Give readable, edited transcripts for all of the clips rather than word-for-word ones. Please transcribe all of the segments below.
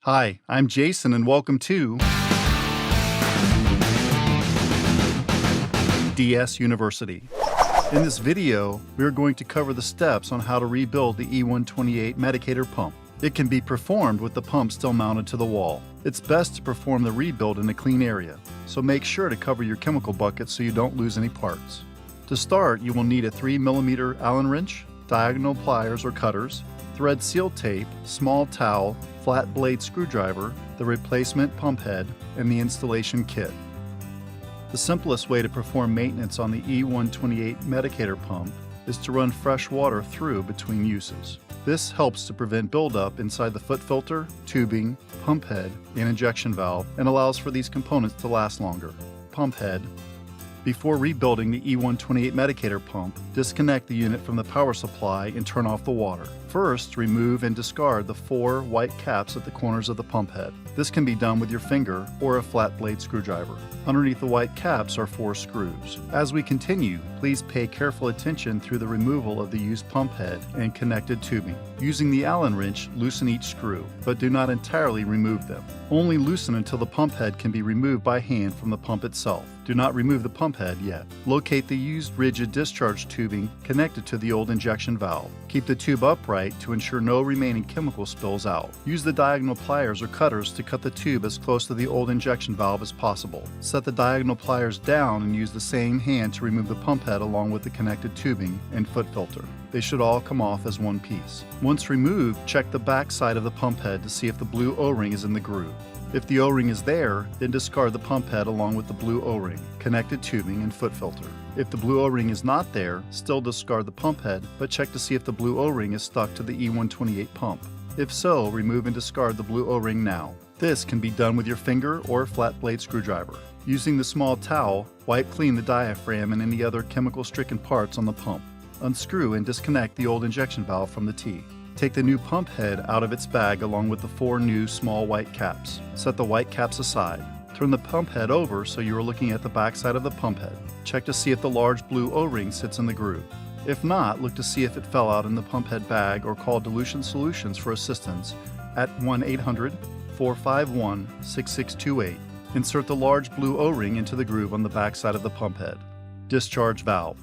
Hi, I'm Jason and welcome to DS University. In this video, we are going to cover the steps on how to rebuild the e128 Medicator pump. It can be performed with the pump still mounted to the wall. It's best to perform the rebuild in a clean area, so make sure to cover your chemical bucket so you don't lose any parts. To start, you will need a 3mm Allen wrench, diagonal pliers or cutters, thread seal tape, small towel, flat blade screwdriver, the replacement pump head, and the installation kit. The simplest way to perform maintenance on the e128 Medicator pump is to run fresh water through between uses. This helps to prevent buildup inside the foot filter, tubing, pump head, and injection valve, and allows for these components to last longer. Pump head. Before rebuilding the e128 Medicator pump, disconnect the unit from the power supply and turn off the water. First, remove and discard the 4 white caps at the corners of the pump head. This can be done with your finger or a flat blade screwdriver. Underneath the white caps are 4 screws. As we continue, please pay careful attention through the removal of the used pump head and connected tubing. Using the Allen wrench, loosen each screw, but do not entirely remove them. Only loosen until the pump head can be removed by hand from the pump itself. Do not remove the pump head yet. Locate the used rigid discharge tubing connected to the old injection valve. Keep the tube upright to ensure no remaining chemical spills out. Use the diagonal pliers or cutters to cut the tube as close to the old injection valve as possible. Set the diagonal pliers down and use the same hand to remove the pump head along with the connected tubing and foot filter. They should all come off as one piece. Once removed, check the back side of the pump head to see if the blue O-ring is in the groove. If the O-ring is there, then discard the pump head along with the blue O-ring, connected tubing, and foot filter. If the blue O-ring is not there, still discard the pump head, but check to see if the blue O-ring is stuck to the e128 pump. If so, remove and discard the blue O-ring now. This can be done with your finger or flat blade screwdriver. Using the small towel, wipe clean the diaphragm and any other chemical-stricken parts on the pump. Unscrew and disconnect the old injection valve from the T. Take the new pump head out of its bag along with the 4 new small white caps. Set the white caps aside. Turn the pump head over so you are looking at the back side of the pump head. Check to see if the large blue O-ring sits in the groove. If not, look to see if it fell out in the pump head bag or call Dilution Solutions for assistance at 1-800-451-6628. Insert the large blue O-ring into the groove on the back side of the pump head. Discharge valve.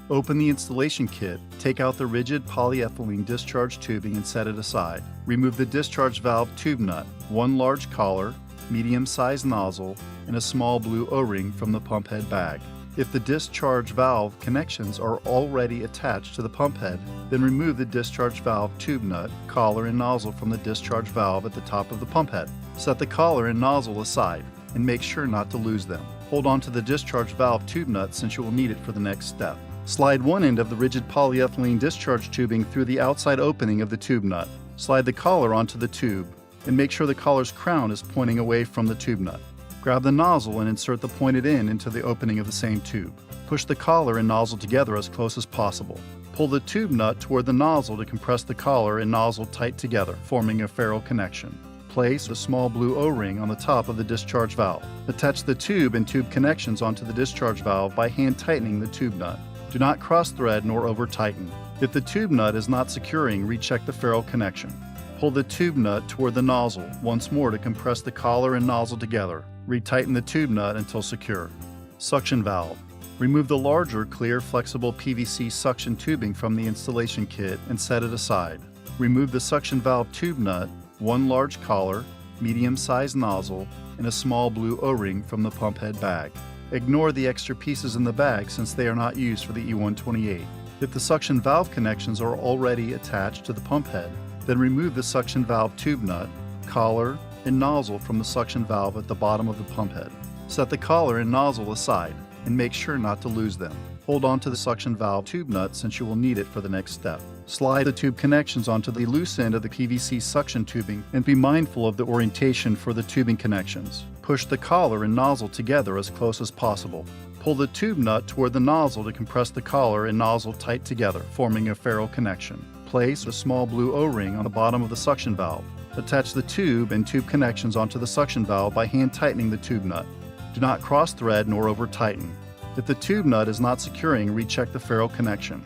Open the installation kit, take out the rigid polyethylene discharge tubing and set it aside. Remove the discharge valve tube nut, 1 large collar, medium-sized nozzle, and a small blue O-ring from the pump head bag. If the discharge valve connections are already attached to the pump head, then remove the discharge valve tube nut, collar, and nozzle from the discharge valve at the top of the pump head. Set the collar and nozzle aside, and make sure not to lose them. Hold on to the discharge valve tube nut since you will need it for the next step. Slide one end of the rigid polyethylene discharge tubing through the outside opening of the tube nut. Slide the collar onto the tube, and make sure the collar's crown is pointing away from the tube nut. Grab the nozzle and insert the pointed end into the opening of the same tube. Push the collar and nozzle together as close as possible. Pull the tube nut toward the nozzle to compress the collar and nozzle tight together, forming a ferrule connection. Place a small blue O-ring on the top of the discharge valve. Attach the tube and tube connections onto the discharge valve by hand tightening the tube nut. Do not cross-thread nor over-tighten. If the tube nut is not securing, recheck the ferrule connection. Pull the tube nut toward the nozzle once more to compress the collar and nozzle together. Retighten the tube nut until secure. Suction valve. Remove the larger, clear, flexible PVC suction tubing from the installation kit and set it aside. Remove the suction valve tube nut, 1 large collar, medium-sized nozzle, and a small blue O-ring from the pump head bag. Ignore the extra pieces in the bag since they are not used for the e128. If the suction valve connections are already attached to the pump head, then remove the suction valve tube nut, collar, and nozzle from the suction valve at the bottom of the pump head. Set the collar and nozzle aside and make sure not to lose them. Hold on to the suction valve tube nut since you will need it for the next step. Slide the tube connections onto the loose end of the PVC suction tubing and be mindful of the orientation for the tubing connections. Push the collar and nozzle together as close as possible. Pull the tube nut toward the nozzle to compress the collar and nozzle tight together, forming a ferrule connection. Place a small blue O-ring on the bottom of the suction valve. Attach the tube and tube connections onto the suction valve by hand tightening the tube nut. Do not cross-thread nor over-tighten. If the tube nut is not securing, recheck the ferrule connection.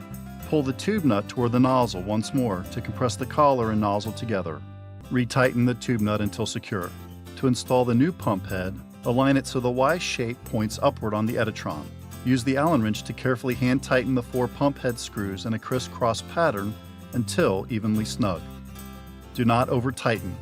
Pull the tube nut toward the nozzle once more to compress the collar and nozzle together. Retighten the tube nut until secure. To install the new pump head, align it so the Y shape points upward on the Etatron. Use the Allen wrench to carefully hand tighten the 4 pump head screws in a crisscross pattern until evenly snug. Do not over-tighten.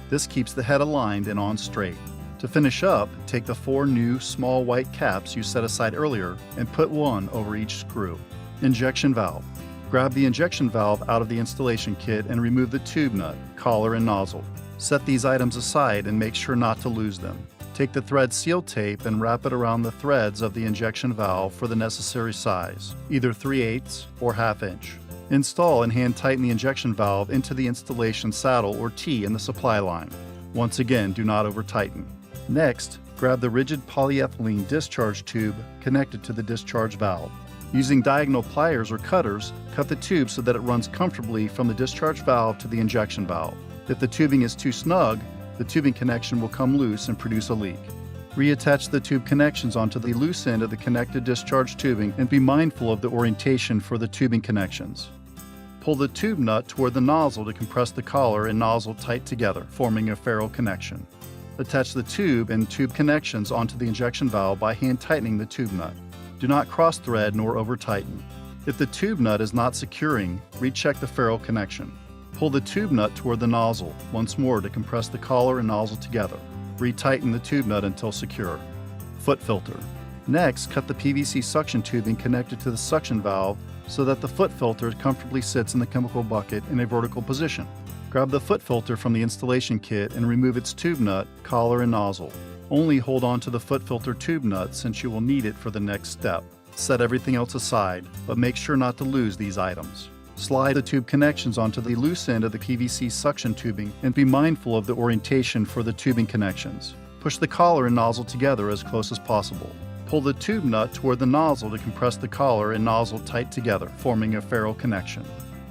This keeps the head aligned and on straight. To finish up, take the 4 new small white caps you set aside earlier and put one over each screw. Injection valve. Grab the injection valve out of the installation kit and remove the tube nut, collar, and nozzle. Set these items aside and make sure not to lose them. Take the thread seal tape and wrap it around the threads of the injection valve for the necessary size, either 3/8 or 1/2 inch. Install and hand tighten the injection valve into the installation saddle or T in the supply line. Once again, do not over-tighten. Next, grab the rigid polyethylene discharge tube connected to the discharge valve. Using diagonal pliers or cutters, cut the tube so that it runs comfortably from the discharge valve to the injection valve. If the tubing is too snug, the tubing connection will come loose and produce a leak. Reattach the tube connections onto the loose end of the connected discharge tubing and be mindful of the orientation for the tubing connections. Pull the tube nut toward the nozzle to compress the collar and nozzle tight together, forming a ferrule connection. Attach the tube and tube connections onto the injection valve by hand tightening the tube nut. Do not cross-thread nor over-tighten. If the tube nut is not securing, recheck the ferrule connection. Pull the tube nut toward the nozzle once more to compress the collar and nozzle together. Retighten the tube nut until secure. Foot filter. Next, cut the PVC suction tubing connected to the suction valve so that the foot filter comfortably sits in the chemical bucket in a vertical position. Grab the foot filter from the installation kit and remove its tube nut, collar, and nozzle. Only hold on to the foot filter tube nut since you will need it for the next step. Set everything else aside, but make sure not to lose these items. Slide the tube connections onto the loose end of the PVC suction tubing and be mindful of the orientation for the tubing connections. Push the collar and nozzle together as close as possible. Pull the tube nut toward the nozzle to compress the collar and nozzle tight together, forming a ferrule connection.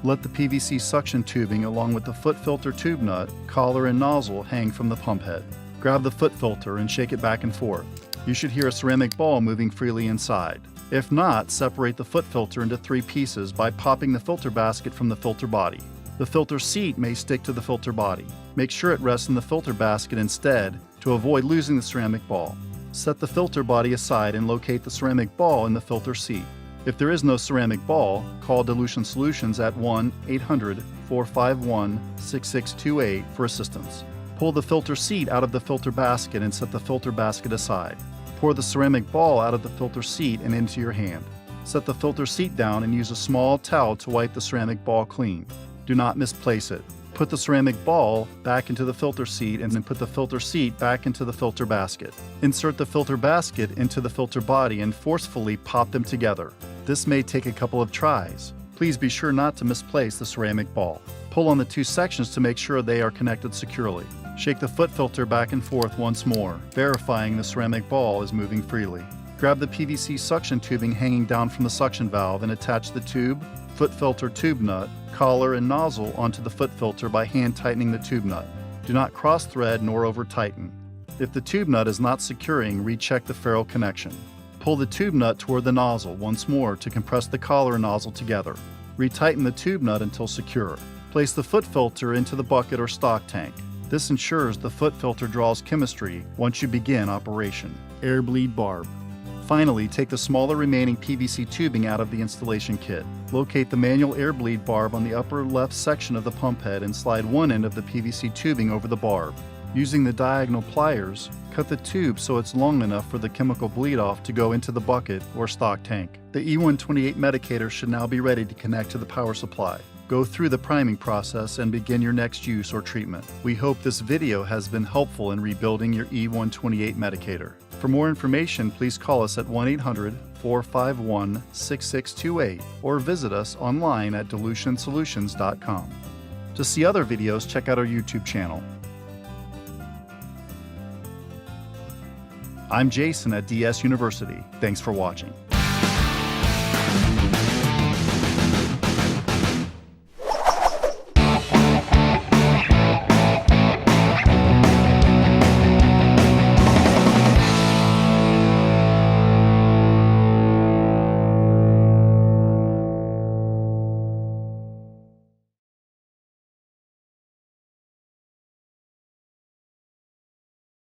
Let the PVC suction tubing along with the foot filter tube nut, collar, and nozzle hang from the pump head. Grab the foot filter and shake it back and forth. You should hear a ceramic ball moving freely inside. If not, separate the foot filter into 3 pieces by popping the filter basket from the filter body. The filter seat may stick to the filter body. Make sure it rests in the filter basket instead to avoid losing the ceramic ball. Set the filter body aside and locate the ceramic ball in the filter seat. If there is no ceramic ball, call Dilution Solutions at 1-800-451-6628 for assistance. Pull the filter seat out of the filter basket and set the filter basket aside. Pour the ceramic ball out of the filter seat and into your hand. Set the filter seat down and use a small towel to wipe the ceramic ball clean. Do not misplace it. Put the ceramic ball back into the filter seat and then put the filter seat back into the filter basket. Insert the filter basket into the filter body and forcefully pop them together. This may take a couple of tries. Please be sure not to misplace the ceramic ball. Pull on the 2 sections to make sure they are connected securely. Shake the foot filter back and forth once more, verifying the ceramic ball is moving freely. Grab the PVC suction tubing hanging down from the suction valve and attach the tube, foot filter tube nut, collar, and nozzle onto the foot filter by hand tightening the tube nut. Do not cross-thread nor over-tighten. If the tube nut is not securing, recheck the ferrule connection. Pull the tube nut toward the nozzle once more to compress the collar and nozzle together. Retighten the tube nut until secure. Place the foot filter into the bucket or stock tank. This ensures the foot filter draws chemistry once you begin operation. Air bleed barb. Finally, take the smaller remaining PVC tubing out of the installation kit. Locate the manual air bleed barb on the upper left section of the pump head and slide one end of the PVC tubing over the barb. Using the diagonal pliers, cut the tube so it's long enough for the chemical bleed off to go into the bucket or stock tank. The e128 Medicator should now be ready to connect to the power supply. Go through the priming process and begin your next use or treatment. We hope this video has been helpful in rebuilding your e128 Medicator. For more information, please call us at 1-800-451-6628 or visit us online at dilutionsolutions.com. To see other videos, check out our YouTube channel. I'm Jason at DS University. Thanks for watching.